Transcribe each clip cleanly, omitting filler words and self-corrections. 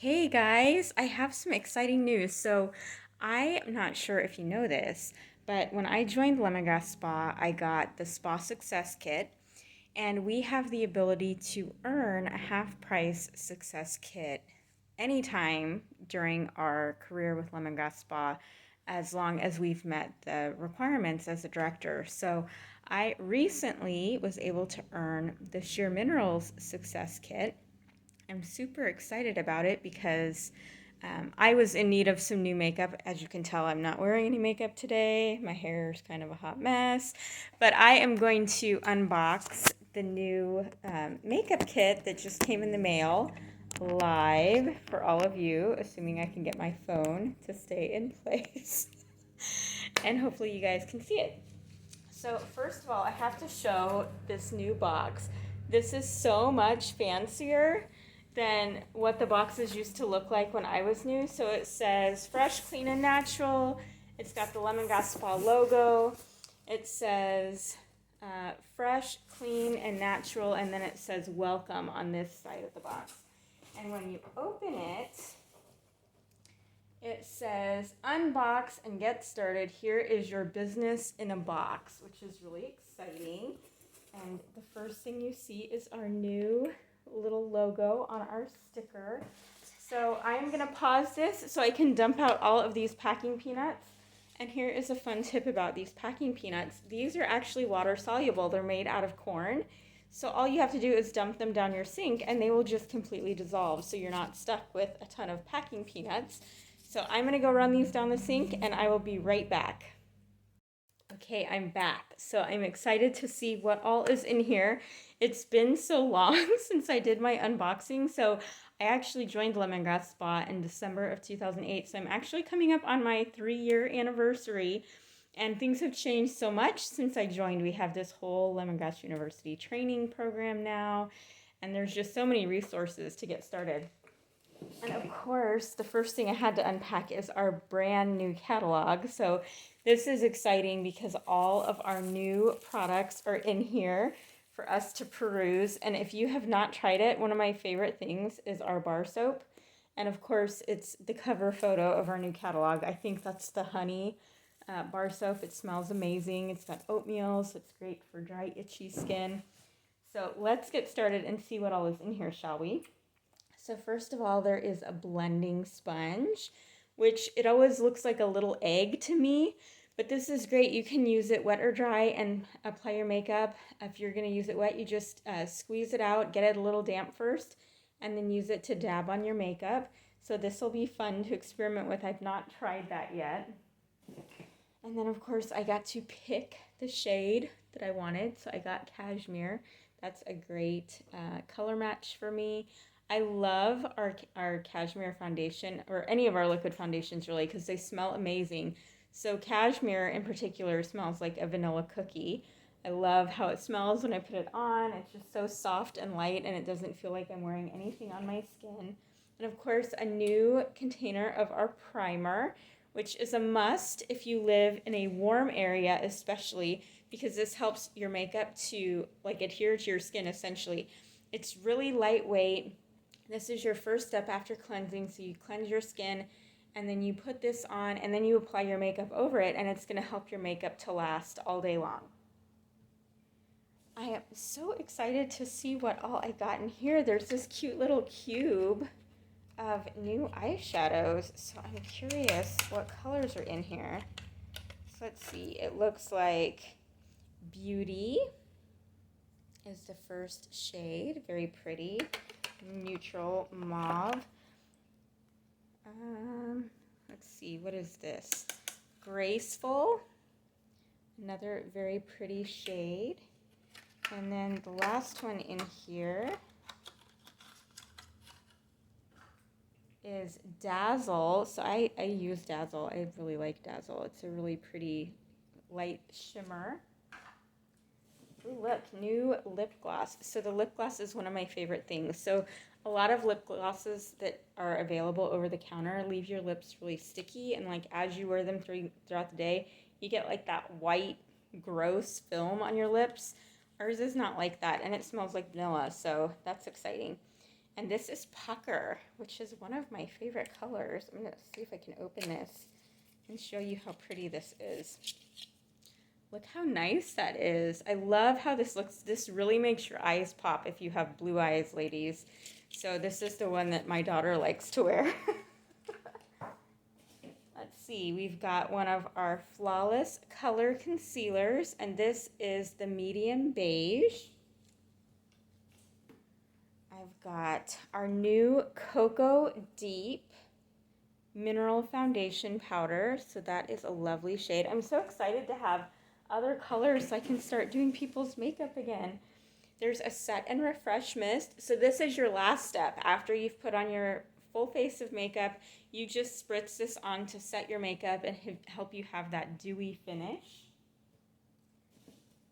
Hey guys, I have some exciting news. I am not sure if you know this, but when I joined Lemongrass Spa, I got the Spa Success Kit, and we have the ability to earn a half price Success Kit anytime during our career with Lemongrass Spa, as long as we've met the requirements as a director. So, I recently was able to earn the Sheer Minerals Success Kit. I'm super excited about it because I was in need of some new makeup. As you can tell, I'm not wearing any makeup today. My hair is kind of a hot mess. But I am going to unbox the new makeup kit that just came in the mail live for all of you, assuming I can get my phone to stay in place. And hopefully you guys can see it. So first of all, I have to show this new box. This is so much fancier than what the boxes used to look like when I was new. So it says fresh, clean, and natural. It's got the Lemongrass Spa logo. It says fresh, clean, and natural, and then it says welcome on this side of the box. And when you open it, it says, unbox and get started. Here is your business in a box, which is really exciting. And the first thing you see is our new little logo on our sticker. So I'm going to pause this so I can dump out all of these packing peanuts. And here is a fun tip about these packing peanuts. These are actually water soluble. They're made out of corn. So all you have to do is dump them down your sink and they will just completely dissolve. So you're not stuck with a ton of packing peanuts. So I'm going to go run these down the sink and I will be right back. Okay, I'm back. So I'm excited to see what all is in here. It's been so long since I did my unboxing. So I actually joined Lemongrass Spa in December of 2008. So I'm actually coming up on my 3-year anniversary. And things have changed so much since I joined. We have this whole Lemongrass University training program now. And there's just so many resources to get started. And of course, the first thing I had to unpack is our brand new catalog. So this is exciting because all of our new products are in here for us to peruse. And if you have not tried it, one of my favorite things is our bar soap. And of course, it's the cover photo of our new catalog. I think that's the honey bar soap. It smells amazing. It's got oatmeal, so it's great for dry, itchy skin. So let's get started and see what all is in here, shall we? So first of all, there is a blending sponge, which it always looks like a little egg to me, but this is great. You can use it wet or dry and apply your makeup. If you're going to use it wet, you just squeeze it out, get it a little damp first, and then use it to dab on your makeup. So this will be fun to experiment with. I've not tried that yet. And then, of course, I got to pick the shade that I wanted. So I got Cashmere. That's a great color match for me. I love our Cashmere foundation, or any of our liquid foundations really, because they smell amazing. So Cashmere in particular smells like a vanilla cookie. I love how it smells when I put it on. It's just so soft and light, and it doesn't feel like I'm wearing anything on my skin. And of course, a new container of our primer, which is a must if you live in a warm area, especially because this helps your makeup to adhere to your skin essentially. It's really lightweight. This is your first step after cleansing. So you cleanse your skin and then you put this on and then you apply your makeup over it, and it's going to help your makeup to last all day long. I am so excited to see what all I got in here. There's this cute little cube of new eyeshadows. So I'm curious what colors are in here. So let's see. It looks like Beauty is the first shade. Very pretty. Neutral mauve. Let's see, what is this? Graceful, another very pretty shade. And then the last one in here is Dazzle. So I use Dazzle. I really like Dazzle. It's a really pretty light shimmer. Ooh, look, new lip gloss. So the lip gloss is one of my favorite things. So a lot of lip glosses that are available over the counter leave your lips really sticky, and as you wear them throughout the day, you get that white, gross film on your lips. Ours is not like that, and it smells like vanilla, so that's exciting. And this is Pucker, which is one of my favorite colors. I'm going to see if I can open this and show you how pretty this is. Look how nice that is. I love how this looks. This really makes your eyes pop if you have blue eyes, ladies. So this is the one that my daughter likes to wear. Let's see, we've got one of our Flawless Color Concealers, and this is the medium beige. I've got our new Cocoa Deep Mineral Foundation Powder, so that is a lovely shade. I'm so excited to have other colors so I can start doing people's makeup again. There's a Set and Refresh Mist. So this is your last step. After you've put on your full face of makeup, you just spritz this on to set your makeup and help you have that dewy finish.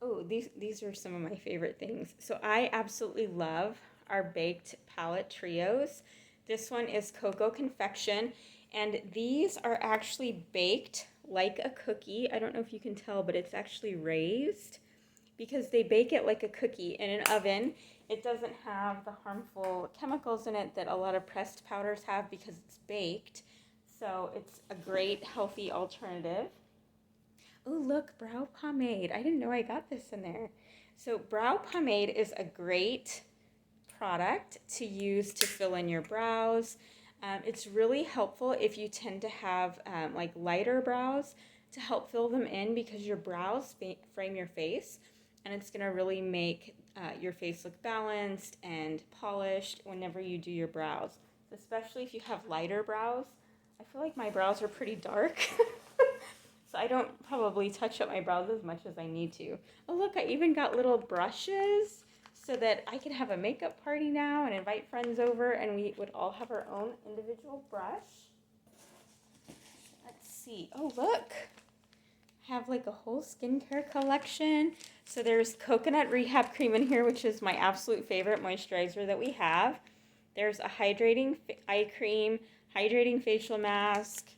Oh, these are some of my favorite things. So I absolutely love our Baked Palette Trios. This one is Cocoa Confection, and these are actually baked like a cookie. I don't know if you can tell, but it's actually raised because they bake it like a cookie in an oven. It doesn't have the harmful chemicals in it that a lot of pressed powders have because it's baked. So it's a great healthy alternative. Oh, look, brow pomade. I didn't know I got this in there. So brow pomade is a great product to use to fill in your brows. It's really helpful if you tend to have like lighter brows to help fill them in because your brows frame your face, and it's going to really make your face look balanced and polished whenever you do your brows, especially if you have lighter brows. I feel like my brows are pretty dark, so I don't probably touch up my brows as much as I need to. Oh, look, I even got little brushes so that I can have a makeup party now and invite friends over, and we would all have our own individual brush. Let's see. Oh, look. I have like a whole skincare collection. So there's Coconut Rehab Cream in here, which is my absolute favorite moisturizer that we have. There's a hydrating eye cream, hydrating facial mask,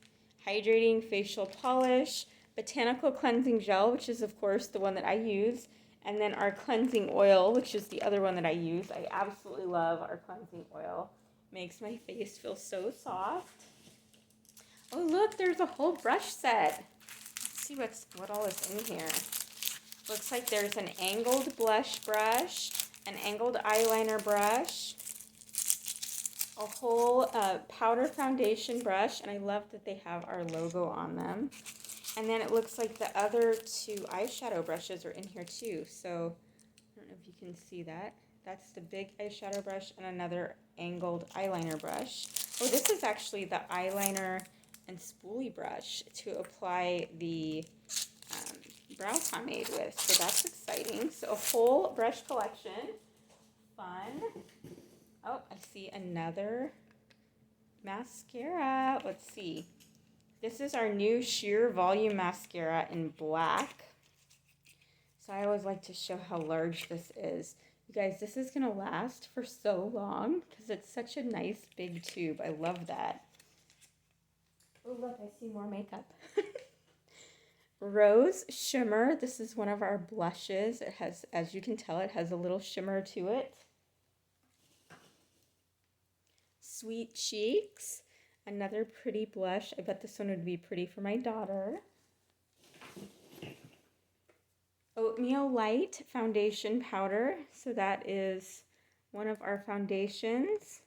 hydrating facial polish, botanical cleansing gel, which is of course the one that I use, and then our cleansing oil, which is the other one that I use. I absolutely love our cleansing oil. Makes my face feel so soft. Oh, look, there's a whole brush set. Let's see what all is in here. Looks like there's an angled blush brush, an angled eyeliner brush, a whole powder foundation brush, and I love that they have our logo on them. And then it looks like the other two eyeshadow brushes are in here too. So I don't know if you can see that. That's the big eyeshadow brush and another angled eyeliner brush. Oh, this is actually the eyeliner and spoolie brush to apply the brow pomade with. So that's exciting. So a whole brush collection. Fun. Oh, I see another mascara. Let's see. This is our new Sheer Volume Mascara in black. So I always like to show how large this is. You guys, this is going to last for so long because it's such a nice big tube. I love that. Oh, look, I see more makeup. Rose Shimmer. This is one of our blushes. It has, as you can tell, it has a little shimmer to it. Sweet Cheeks. Another pretty blush. I bet this one would be pretty for my daughter. Oatmeal Light Foundation Powder. So that is one of our foundations.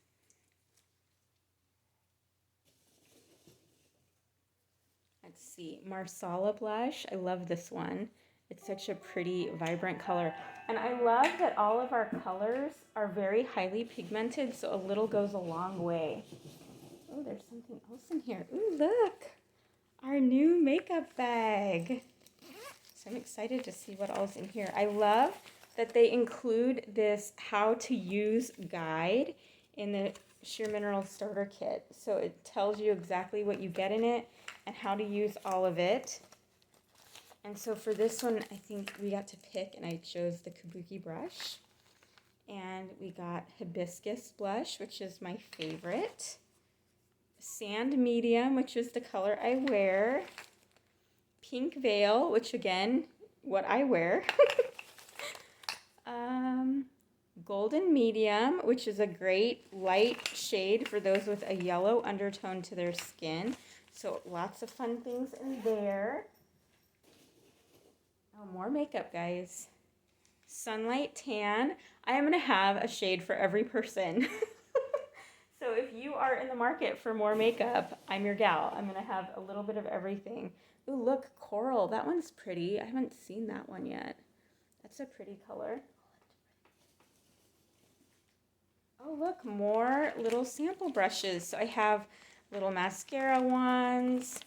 Let's see. Marsala Blush. I love this one. It's such a pretty, vibrant color. And I love that all of our colors are very highly pigmented, so a little goes a long way. Oh, there's something else in here. Ooh, look. Our new makeup bag. So I'm excited to see what else in here. I love that they include this how to use guide in the Sheer Mineral Starter Kit. So it tells you exactly what you get in it and how to use all of it. And so for this one, I think we got to pick, and I chose the Kabuki brush. And we got Hibiscus Blush, which is my favorite. Sand Medium, which is the color I wear. Pink Veil, which again, what I wear. Golden Medium, which is a great light shade for those with a yellow undertone to their skin. So lots of fun things in there. Oh, more makeup, guys. Sunlight Tan. I am going to have a shade for every person. So if you are in the market for more makeup, I'm your gal. I'm going to have a little bit of everything. Ooh, look, Coral. That one's pretty. I haven't seen that one yet. That's a pretty color. Oh, look, more little sample brushes. So I have little mascara ones.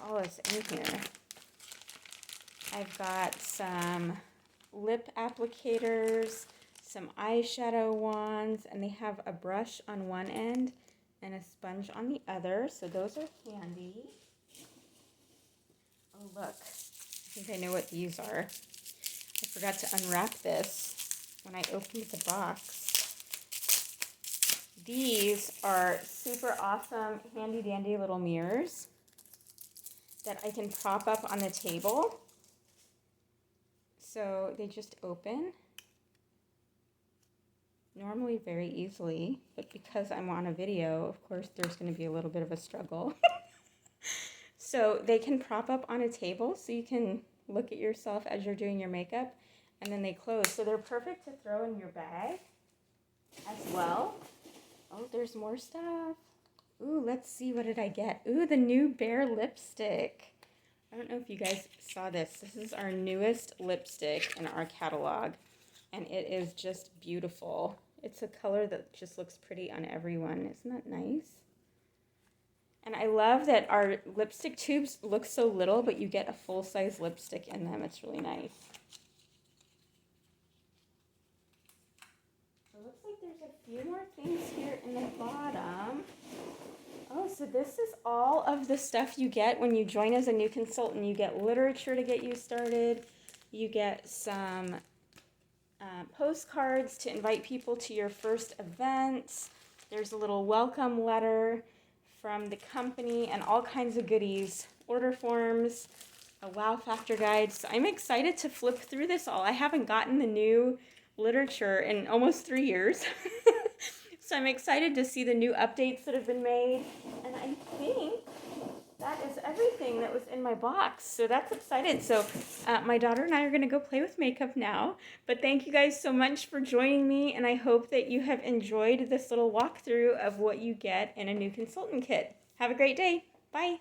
All is in here. I've got some lip applicators, some eyeshadow wands, and they have a brush on one end and a sponge on the other, so those are handy. Oh, look, I think I know what these are. I forgot to unwrap this when I opened the box. These are super awesome, handy-dandy little mirrors that I can prop up on the table. So they just open normally very easily, but because I'm on a video, of course, there's going to be a little bit of a struggle. So they can prop up on a table so you can look at yourself as you're doing your makeup, and then they close. So they're perfect to throw in your bag as well. Oh, there's more stuff. Ooh, let's see, what did I get? Ooh, the new Bare lipstick. I don't know if you guys saw this. This is our newest lipstick in our catalog, and it is just beautiful. It's a color that just looks pretty on everyone. Isn't that nice? And I love that our lipstick tubes look so little, but you get a full-size lipstick in them. It's really nice. It looks like there's a few more things here in the bottom. Oh, so this is all of the stuff you get when you join as a new consultant. You get literature to get you started. You get some postcards to invite people to your first event. There's a little welcome letter from the company and all kinds of goodies. Order forms, a wow factor guide. So I'm excited to flip through this all. I haven't gotten the new literature in almost 3 years. So I'm excited to see the new updates that have been made. And I think that is everything that was in my box. So that's excited. So my daughter and I are going to go play with makeup now. But thank you guys so much for joining me. And I hope that you have enjoyed this little walkthrough of what you get in a new consultant kit. Have a great day. Bye.